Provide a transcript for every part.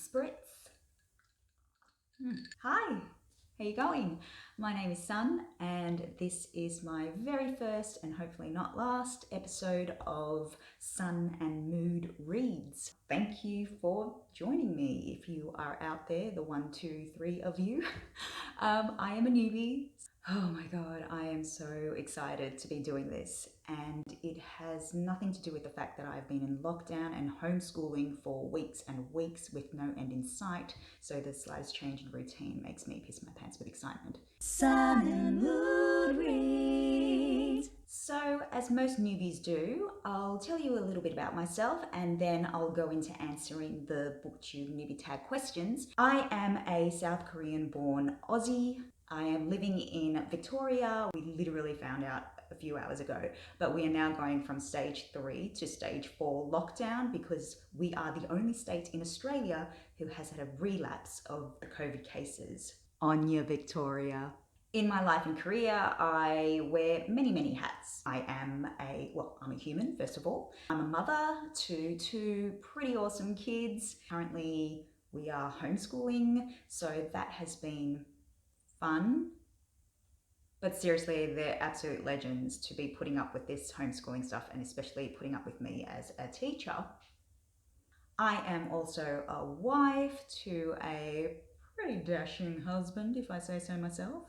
spirits. Hi, how you going? My name is Sun and this is my very first and hopefully not last episode of Sun and Mood Reads. Thank you for joining me if you are out there, the 1, 2, 3 of you. I am a newbie. Oh my God, I am so excited to be doing this, and it has nothing to do with the fact that I've been in lockdown and homeschooling for weeks and weeks with no end in sight, so the slightest change in routine makes me piss my pants with excitement. Sun and Mood Reads. So, as most newbies do, I'll tell you a little bit about myself and then I'll go into answering the BOOKTUBE Newbie Tag questions. I am a South Korean born Aussie. I am living in Victoria. We literally found out a few hours ago, but we are now going from stage 3 to stage 4 lockdown because we are the only state in Australia who has had a relapse of the COVID cases. On your Victoria. In my life and career, I wear many hats. I'm a human, first of all. I'm a mother to 2 pretty awesome kids. Currently, we are homeschooling, so that has been fun. But seriously, they're absolute legends to be putting up with this homeschooling stuff and especially putting up with me as a teacher. I am also a wife to a pretty dashing husband, if I say so myself.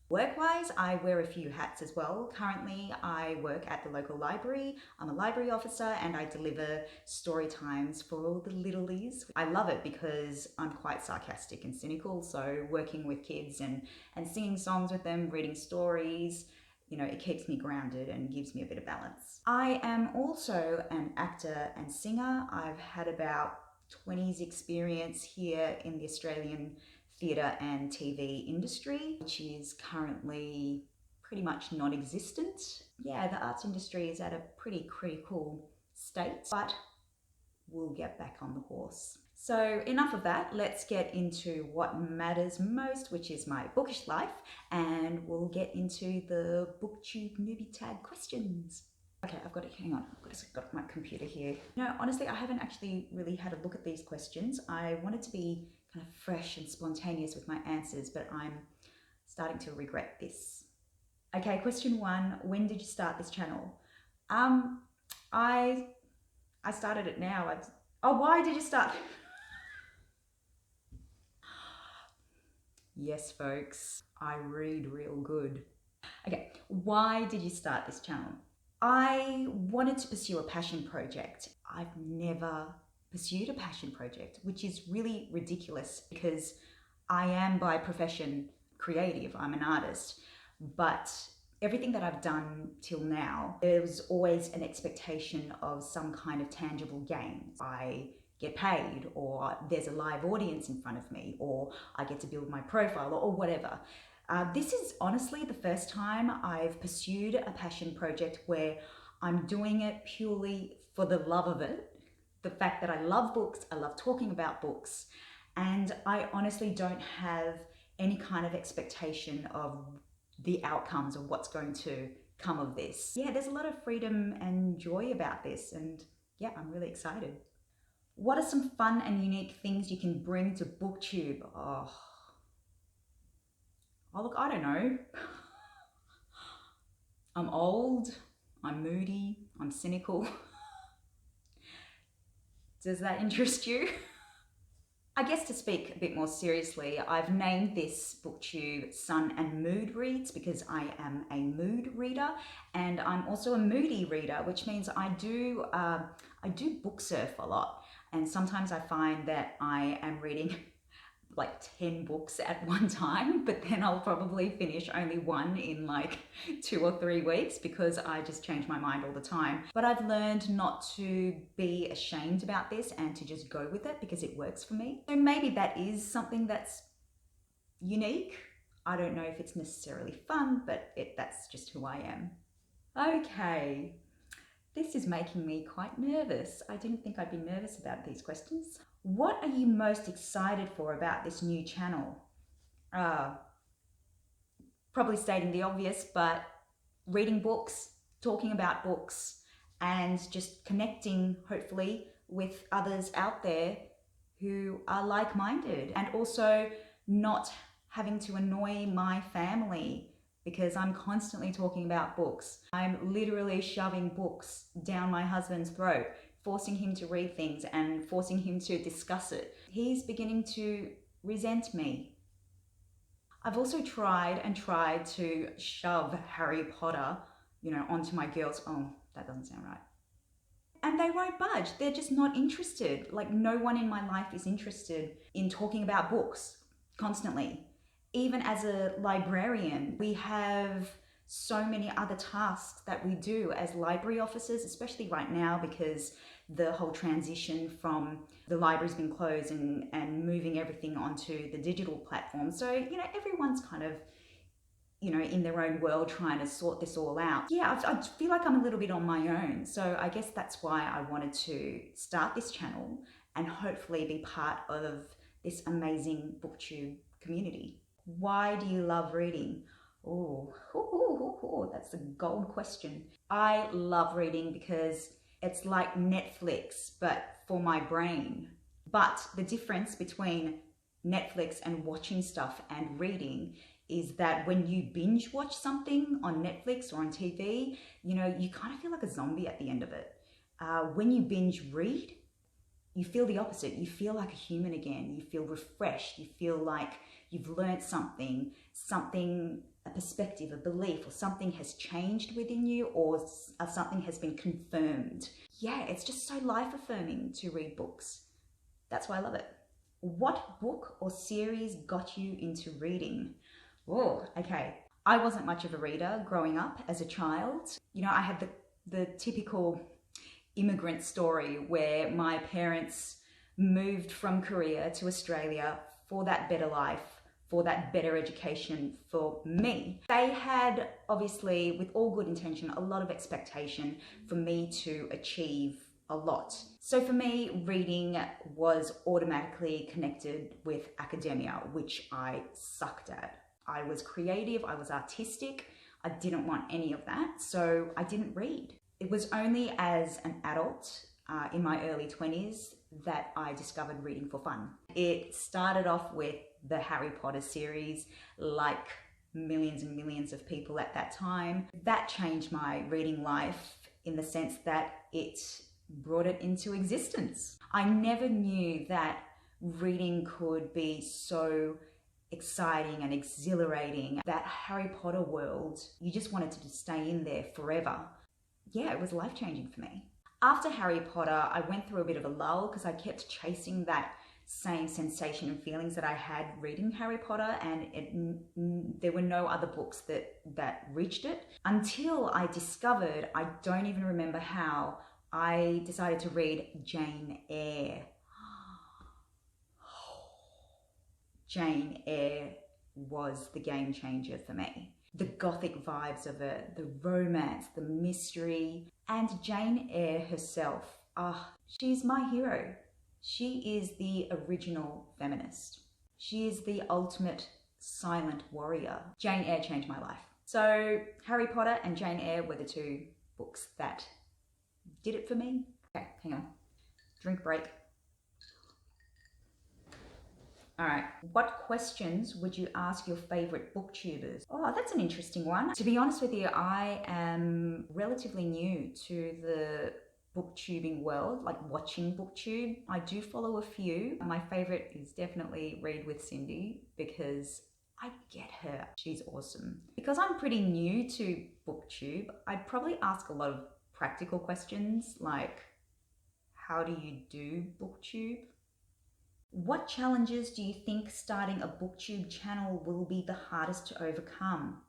Work-wise, I wear a few hats as well. Currently, I work at the local library. I'm a library officer and I deliver story times for all the littlies. I love it because I'm quite sarcastic and cynical, so working with kids and singing songs with them, reading stories, you know, it keeps me grounded and gives me a bit of balance. I am also an actor and singer. I've had about 20's experience here in the Australian theatre and TV industry, which is currently pretty much non-existent. Yeah, the arts industry is at a pretty critical state, but we'll get back on the horse. So enough of that, let's get into what matters most, which is my bookish life, and we'll get into the BOOKTUBE Newbie Tag questions. Okay, hang on, I've just got my computer here. No, honestly, I haven't actually really had a look at these questions. I wanted to be kind of fresh and spontaneous with my answers, but I'm starting to regret this. Okay, question 1, when did you start this channel? I started it now. Why did you start? Yes, folks, I read real good. Okay, why did you start this channel? I wanted to pursue a passion project. I've never pursued a passion project, which is really ridiculous because I am by profession creative. I'm an artist, but everything that I've done till now, there was always an expectation of some kind of tangible gain. I get paid, or there's a live audience in front of me, or I get to build my profile, or whatever. This is honestly the first time I've pursued a passion project where I'm doing it purely for the love of it. The fact that I love books, I love talking about books, and I honestly don't have any kind of expectation of the outcomes of what's going to come of this. Yeah, there's a lot of freedom and joy about this, and yeah, I'm really excited. What are some fun and unique things you can bring to BOOKTUBE? Oh, look, I don't know. I'm old, I'm moody, I'm cynical. Does that interest you? I guess to speak a bit more seriously, I've named this BOOKTUBE Sun and Mood Reads because I am a mood reader and I'm also a moody reader, which means I do book surf a lot. And sometimes I find that I am reading like 10 books at one time, but then I'll probably finish only one in like 2 or 3 weeks because I just change my mind all the time. But I've learned not to be ashamed about this and to just go with it because it works for me. So maybe that is something that's unique. I don't know if it's necessarily fun, but that's just who I am. Okay. This is making me quite nervous. I didn't think I'd be nervous about these questions. What are you most excited for about this new channel? Probably stating the obvious, but reading books, talking about books, and just connecting, hopefully, with others out there who are like-minded, and also not having to annoy my family because I'm constantly talking about books. I'm literally shoving books down my husband's throat, forcing him to read things and forcing him to discuss it. He's beginning to resent me. I've also tried to shove Harry Potter, onto my girls. Oh, that doesn't sound right. And they won't budge. They're just not interested. Like, no one in my life is interested in talking about books constantly. Even as a librarian, we have so many other tasks that we do as library officers, especially right now because the whole transition from the library's been closed and moving everything onto the digital platform. So, everyone's kind of, in their own world trying to sort this all out. Yeah, I feel like I'm a little bit on my own. So I guess that's why I wanted to start this channel and hopefully be part of this amazing BookTube community. Why do you love reading? Oh, that's a gold question. I love reading because it's like Netflix, but for my brain. But the difference between Netflix and watching stuff and reading is that when you binge watch something on Netflix or on TV, you kind of feel like a zombie at the end of it. When you binge read, you feel the opposite. You feel like a human again. You feel refreshed. You feel like you've learned something, a perspective, a belief, or something has changed within you, or something has been confirmed. Yeah, it's just so life-affirming to read books. That's why I love it. What book or series got you into reading? Oh, okay. I wasn't much of a reader growing up as a child. I had the typical immigrant story where my parents moved from Korea to Australia for that better life, for that better education for me. They had, obviously, with all good intention, a lot of expectation for me to achieve a lot. So for me, reading was automatically connected with academia, which I sucked at. I was creative, I was artistic, I didn't want any of that, so I didn't read. It was only as an adult, in my early 20s, that I discovered reading for fun. It started off with the Harry Potter series, like millions and millions of people at that time. That changed my reading life in the sense that it brought it into existence. I never knew that reading could be so exciting and exhilarating. That Harry Potter world, you just wanted to just stay in there forever. Yeah, it was life-changing for me. After Harry Potter, I went through a bit of a lull because I kept chasing that same sensation and feelings that I had reading Harry Potter, and there were no other books that reached it until I discovered, I don't even remember how, I decided to read Jane Eyre. Jane Eyre was the game changer for me. The gothic vibes of it, the romance, the mystery, and Jane Eyre herself. She's my hero. She is the original feminist. She is the ultimate silent warrior. Jane Eyre changed my life. So Harry Potter and Jane Eyre were the two books that did it for me. Okay, hang on. Drink break. All right, what questions would you ask your favorite booktubers? Oh, that's an interesting one. To be honest with you, I am relatively new to the booktubing world, like watching booktube. I do follow a few. My favorite is definitely Read with Cindy because I get her. She's awesome. Because I'm pretty new to booktube, I'd probably ask a lot of practical questions like, how do you do booktube? What challenges do you think starting a booktube channel will be the hardest to overcome?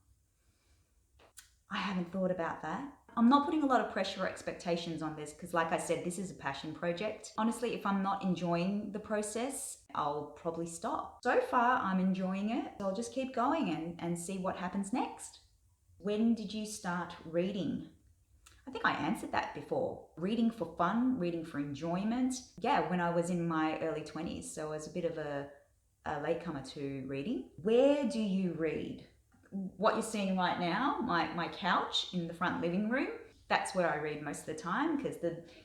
I haven't thought about that. I'm not putting a lot of pressure or expectations on this because, like I said, this is a passion project. Honestly, if I'm not enjoying the process, I'll probably stop. So far, I'm enjoying it. So I'll just keep going and see what happens next. When did you start reading? I think I answered that before. Reading for fun, reading for enjoyment. Yeah, when I was in my early 20s. So I was a bit of a latecomer to reading. Where do you read? What you're seeing right now, my couch in the front living room, That's where I read most of the time, because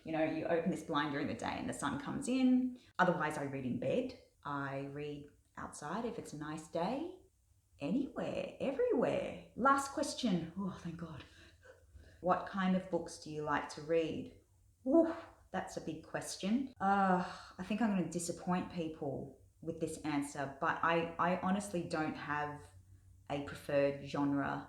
you open this blind during the day and the sun comes in. Otherwise, I read in bed. I read outside if it's a nice day. Anywhere, everywhere. Last question. Oh, thank God. What kind of books do you like to read? Ooh, that's a big question. I think I'm going to disappoint people with this answer, but I honestly don't have a preferred genre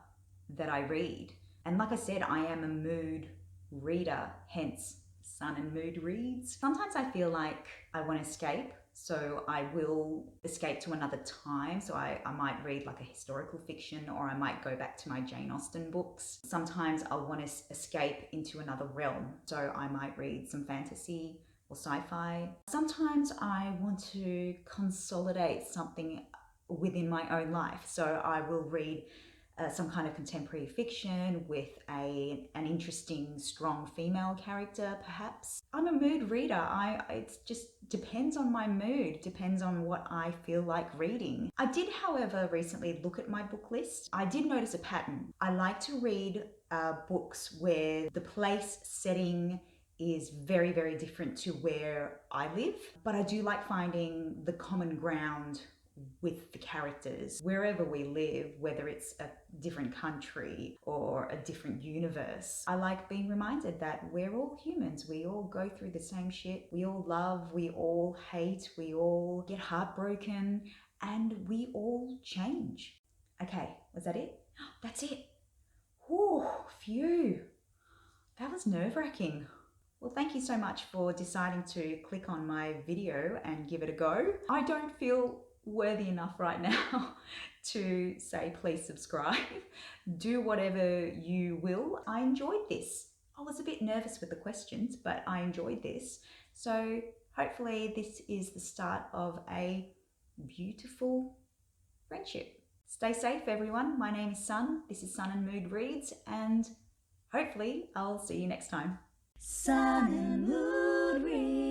that I read. And like I said, I am a mood reader, hence Sun and Mood Reads. Sometimes I feel like I want to escape, so I will escape to another time. So I might read like a historical fiction, or I might go back to my Jane Austen books. Sometimes I want to escape into another realm, so I might read some fantasy or sci-fi. Sometimes I want to consolidate something within my own life, so I will read some kind of contemporary fiction with an interesting, strong female character, perhaps. I'm a mood reader. It just depends on my mood, depends on what I feel like reading. I did, however, recently look at my book list. I did notice a pattern. I like to read books where the place setting is very, very different to where I live, but I do like finding the common ground with the characters wherever we live, whether it's a different country or a different universe. I like being reminded that we're all humans. We all go through the same shit. We all love, we all hate, we all get heartbroken, and we all change. Okay, was that it? That's it. Whew, phew. That was nerve-wracking. Well, thank you so much for deciding to click on my video and give it a go. I don't feel worthy enough right now to say please subscribe. Do whatever you will. I enjoyed this. I was a bit nervous with the questions, but I enjoyed this. So hopefully this is the start of a beautiful friendship. Stay safe, everyone. My name is Sun. This is Sun and Mood Reads, and hopefully I'll see you next time. Sun and Mood Reads.